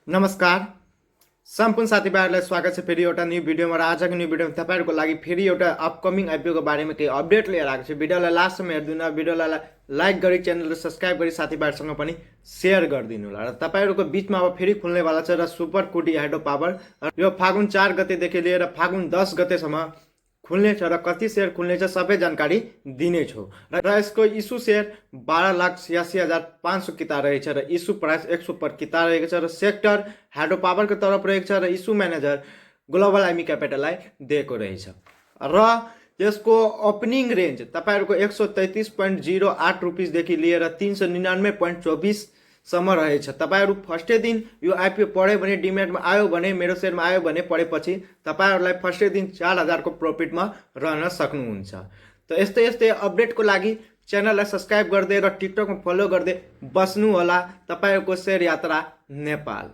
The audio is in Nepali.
नमस्कार सम्पूर्ण साथीभाइहरूलाई स्वागत छ फेरि एउटा न्यू भिडियोमा। र आजको न्यू भिडियोमा तपाईँहरूको लागि फेरि एउटा अपकमिङ आइपिओको बारेमा केही अपडेट लिएर आएको छु। भिडियोलाई लास्टसम्म हेरिदिनु, भिडियोलाई लाइक गरी च्यानललाई सब्सक्राइब गरी साथीभाइहरूसँग पनि सेयर गरिदिनु होला। र तपाईँहरूको बिचमा अब फेरि खुल्नेवाला छ र सुपर कुटी हाइड्रो पावर यो फागुन 4 गतेदेखि लिएर फागुन 10 गतेसम्म खुल्ने छ र कति सेयर खुल्ने छ सबै जानकारी दिनेछु। र यसको इस्यु सेयर 12,86,500 किता रहेछ र इस्यु प्राइस 100 पर किता रहेको छ। र सेक्टर हाइड्रो पावरको तर्फ रहेको छ र इस्यु म्यानेजर ग्लोबल आइमी क्यापिटललाई दिएको रहेछ। र यसको ओपनिङ रेन्ज तपाईँहरूको 133.08 रुपिसदेखि लिएर 399.24 सम्म रहेछ। तपाईँहरू फर्स्टै दिन यो आइपिओ पढ्यो भने, डिमेटमा आयो भने, मेरो सेयरमा आयो भने पढेपछि तपाईँहरूलाई फर्स्टै दिन 4,000 को प्रफिटमा रहन सक्नुहुन्छ। त यस्तै यस्तै अपडेटको लागि च्यानललाई सब्सक्राइब गर्दै र टिकटकमा फलो गर्दै बस्नु होला। तपाईँहरूको शेयर यात्रा नेपाल।